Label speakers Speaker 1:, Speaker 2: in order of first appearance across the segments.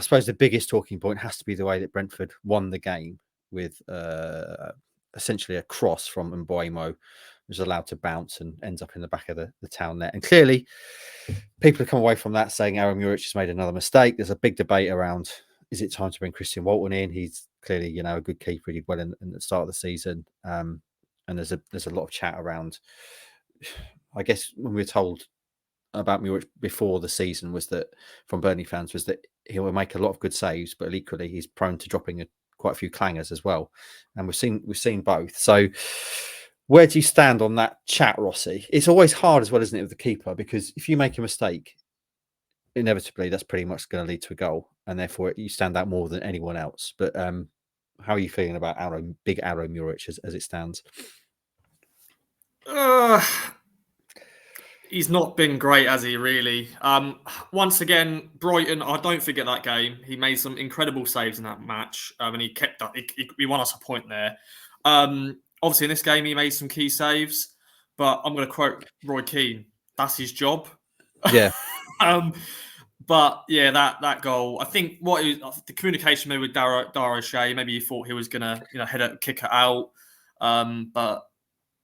Speaker 1: I suppose the biggest talking point has to be the way that Brentford won the game with essentially a cross from Mbuemo, was allowed to bounce and ends up in the back of the town net. And clearly, people have come away from that saying Aaron Muric has made another mistake. There's a big debate around, is it time to bring Christian Walton in? He's clearly, a good keeper. He did well in the start of the season. And there's a lot of chat around, I guess, when we were told about Muric before the season was that, from Burnley fans, was that he will make a lot of good saves, but equally he's prone to dropping quite a few clangers as well. And we've seen both. So where do you stand on that chat, Rossi? It's always hard as well, isn't it, with the keeper? Because if you make a mistake, inevitably that's pretty much going to lead to a goal, and therefore you stand out more than anyone else. But how are you feeling about Big Arrow Muric as it stands?
Speaker 2: He's not been great, has he, really? Once again, Brighton, I don't forget that game. He made some incredible saves in that match, and he kept up. He won us a point there. Obviously, in this game, he made some key saves, but I'm going to quote Roy Keane. That's his job.
Speaker 1: Yeah.
Speaker 2: But yeah, that goal. I think the communication maybe with Dara Shea, maybe he thought he was going to head kick it out, but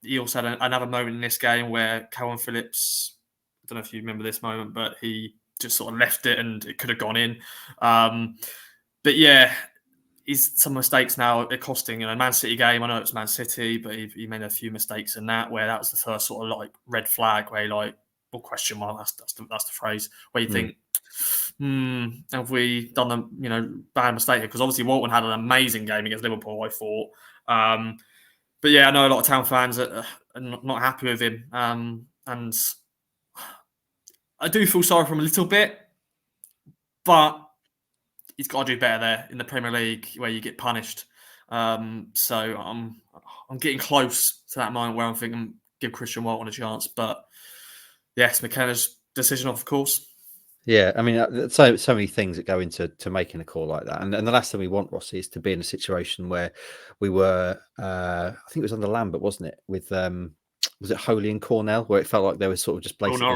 Speaker 2: he also had another moment in this game where Calvin Phillips, I don't know if you remember this moment, but he just sort of left it and it could have gone in. But yeah, some mistakes now are costing. Man City game, I know it's Man City, but he made a few mistakes in that, where that was the first sort of like red flag where question mark, that's the phrase, where you think, have we done a bad mistake here? Because obviously Walton had an amazing game against Liverpool, I thought. But yeah, I know a lot of Town fans are not happy with him. And I do feel sorry for him a little bit, but he's got to do better there in the Premier League where you get punished. So I'm getting close to that moment where I'm thinking give Christian Walton a chance. But yes, McKenna's decision, of course.
Speaker 1: Yeah, I mean, so many things that go into making a call like that, and the last thing we want, Rossi, is to be in a situation where we were. I think it was under Lambert, wasn't it? With was it Holy and Cornell, where it felt like they were sort of just basically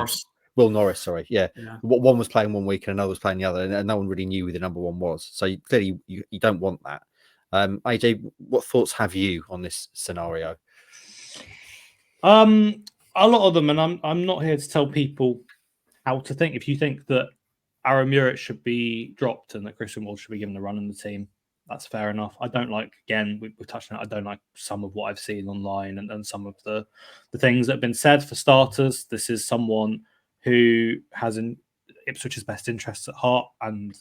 Speaker 1: Will Norris. Sorry, yeah. One was playing one week and another was playing the other, and no one really knew who the number one was. So clearly, you don't want that. AJ, what thoughts have you on this scenario?
Speaker 3: A lot of them, and I'm not here to tell people how to think. If you think that Aaron Muric should be dropped and that Christian Walton should be given a run in the team, that's fair enough. I don't like, again, we've touched on it, I don't like some of what I've seen online and some of the things that have been said. For starters, this is someone who has Ipswich's best interests at heart, and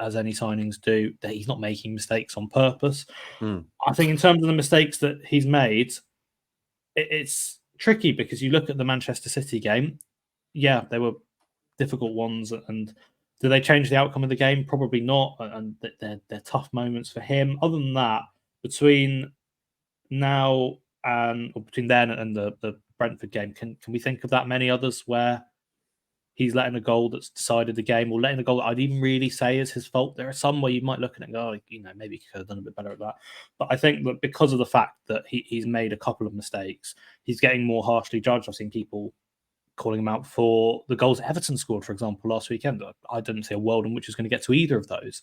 Speaker 3: as any signings do, that he's not making mistakes on purpose. I think in terms of the mistakes that he's made, it's tricky because you look at the Manchester City game. Yeah, they were difficult ones, and do they change the outcome of the game? Probably not, and they're tough moments for him. Other than that, between now or between then and the Brentford game, can we think of that many others where he's letting a goal that's decided the game, or letting a goal that I'd even really say is his fault? There are some where you might look at it and go, maybe he could have done a bit better at that. But I think that because of the fact that he's made a couple of mistakes, he's getting more harshly judged. I've seen people calling him out for the goals Everton scored, for example, last weekend. I didn't see a world in which was going to get to either of those.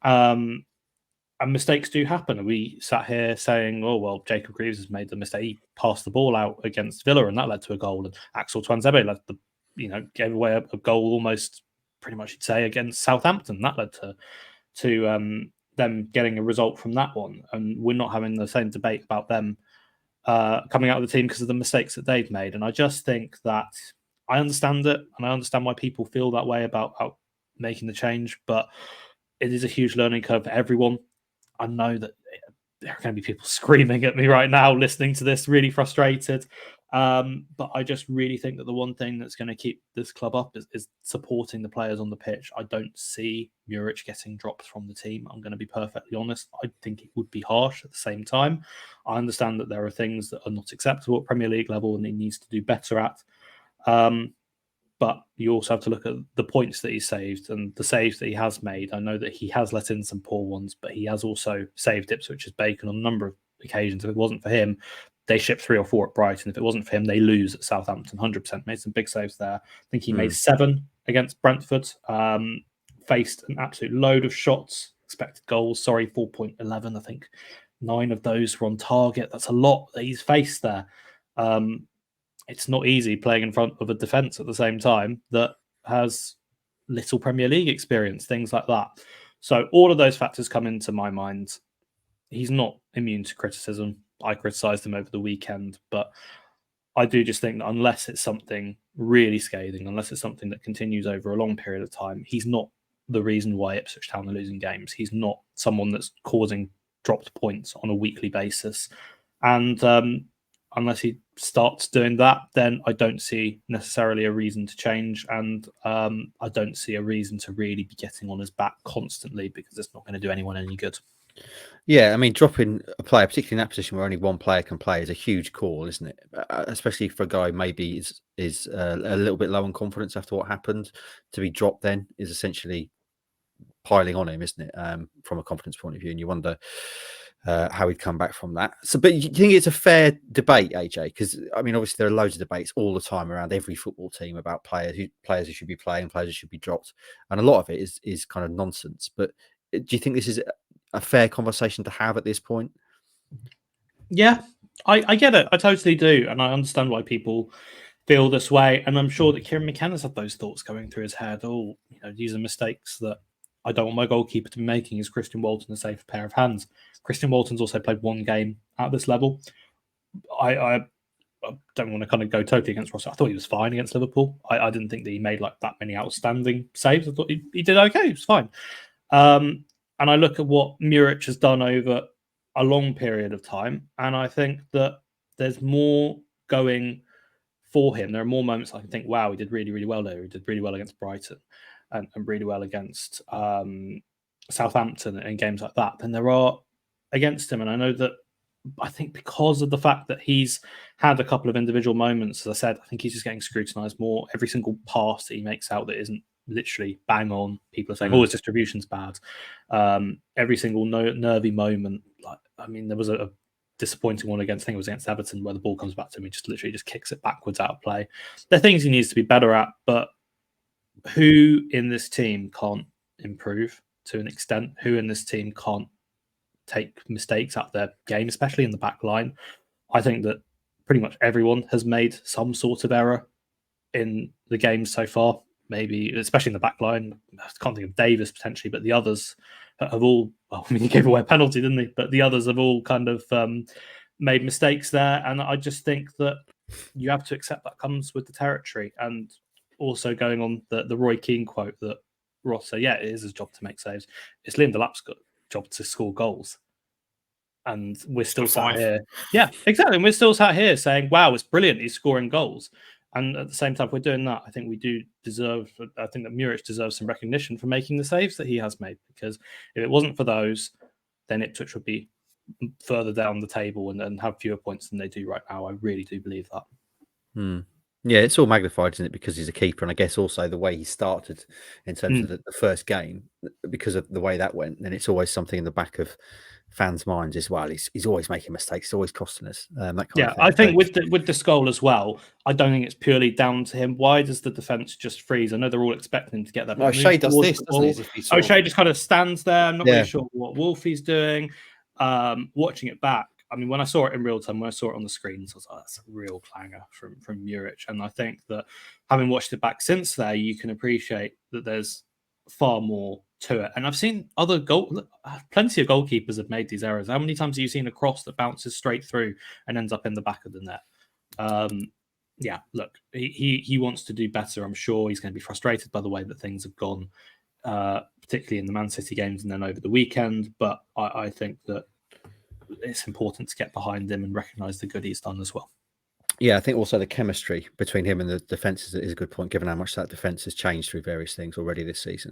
Speaker 3: And mistakes do happen. We sat here saying, oh, well, Jacob Greaves has made the mistake. He passed the ball out against Villa, and that led to a goal. And Axel Tuanzebe gave away a goal almost pretty much, you'd say, against Southampton. That led to them getting a result from that one. And we're not having the same debate about them coming out of the team because of the mistakes that they've made. And I just think that I understand it, and I understand why people feel that way about making the change, but it is a huge learning curve for everyone. I know that there are going to be people screaming at me right now listening to this, really frustrated. But I just really think that the one thing that's going to keep this club up is supporting the players on the pitch. I don't see Muric getting dropped from the team. I'm going to be perfectly honest. I think it would be harsh at the same time. I understand that there are things that are not acceptable at Premier League level and he needs to do better at. But you also have to look at the points that he saved and the saves that he has made. I know that he has let in some poor ones, but he has also saved Ipswich's bacon on a number of occasions. If it wasn't for him, they shipped 3 or 4 at Brighton. If it wasn't for him, they lose at Southampton. 100% made some big saves there. I think he made 7 against Brentford. faced an absolute load of shots, expected goals. 4.11. I think 9 of those were on target. That's a lot that he's faced there. It's not easy playing in front of a defence at the same time that has little Premier League experience, things like that. So all of those factors come into my mind. He's not immune to criticism. I criticised him over the weekend, but I do just think that unless it's something really scathing, unless it's something that continues over a long period of time, he's not the reason why Ipswich Town are losing games. He's not someone that's causing dropped points on a weekly basis. And unless he starts doing that, then I don't see necessarily a reason to change. And I don't see a reason to really be getting on his back constantly, because it's not going to do anyone any good.
Speaker 1: Yeah, I mean, dropping a player, particularly in that position where only one player can play, is a huge call, isn't it? Especially for a guy maybe is a little bit low on confidence after what happened. To be dropped then is essentially piling on him, isn't it? From a confidence point of view, and you wonder how he'd come back from that. So, but you think it's a fair debate, AJ? Because I mean, obviously there are loads of debates all the time around every football team about players who should be playing, players who should be dropped, and a lot of it is kind of nonsense. But do you think this is a fair conversation to have at this point?
Speaker 3: Yeah, I get it. I totally do. And I understand why people feel this way. And I'm sure that Kieran McKenna's had those thoughts going through his head. Oh, these are mistakes that I don't want my goalkeeper to be making. Is Christian Walton a safe pair of hands? Christian Walton's also played one game at this level. I don't want to kind of go totally against Ross. I thought he was fine against Liverpool. I didn't think that he made like that many outstanding saves. I thought he did okay. He was fine. And I look at what Muric has done over a long period of time, and I think that there's more going for him. There are more moments I can think, wow, he did really, really well there. He did really well against Brighton and really well against Southampton and games like that than there are against him. And I know that, I think because of the fact that he's had a couple of individual moments, as I said, I think he's just getting scrutinised more. Every single pass that he makes out that isn't literally bang on, people are saying, oh, his distribution's bad. Every single nervy moment, like, I mean, there was a disappointing one against, I think it was against Everton, where the ball comes back to him, he just literally just kicks it backwards out of play. There are things he needs to be better at, but who in this team can't improve to an extent? Who in this team can't take mistakes out of their game, especially in the back line? I think that pretty much everyone has made some sort of error in the game so far. Maybe, especially in the back line. I can't think of Davis potentially, but the others have all, well, I mean, he gave away a penalty, didn't he? But the others have all kind of made mistakes there. And I just think that you have to accept that comes with the territory. And also going on the Roy Keane quote that Ross said, yeah, it is his job to make saves. It's Liam Delap's job to score goals. And we're still sat here. Yeah, exactly. And we're still sat here saying, wow, it's brilliant. He's scoring goals. And at the same time, if we're doing that, I think we do deserve, I think that Muric deserves some recognition for making the saves that he has made. Because if it wasn't for those, then Ipswich would be further down the table and have fewer points than they do right now. I really do believe that.
Speaker 1: Yeah, it's all magnified, isn't it? Because he's a keeper. And I guess also the way he started in terms of the first game, because of the way that went, then it's always something in the back of fans' minds as well. He's always making mistakes. He's always costing us. That kind of thing.
Speaker 3: I think with this goal as well, I don't think it's purely down to him. Why does the defence just freeze? I know they're all expecting him to get that.
Speaker 1: Well, O'Shea does this, doesn't he?
Speaker 3: O'Shea just kind of stands there. I'm not really sure what Wolfie's doing. Watching it back, I mean, when I saw it in real time, when I saw it on the screens, I was like, that's a real clanger from Muric. And I think that having watched it back since there, you can appreciate that there's far more to it. And I've seen plenty of goalkeepers have made these errors. How many times have you seen a cross that bounces straight through and ends up in the back of the net? Yeah, look, he wants to do better. I'm sure he's going to be frustrated by the way that things have gone, particularly in the Man City games and then over the weekend. But I think that it's important to get behind him and recognise the good he's done as well.
Speaker 1: Yeah, I think also the chemistry between him and the defence is a good point, given how much that defence has changed through various things already this season.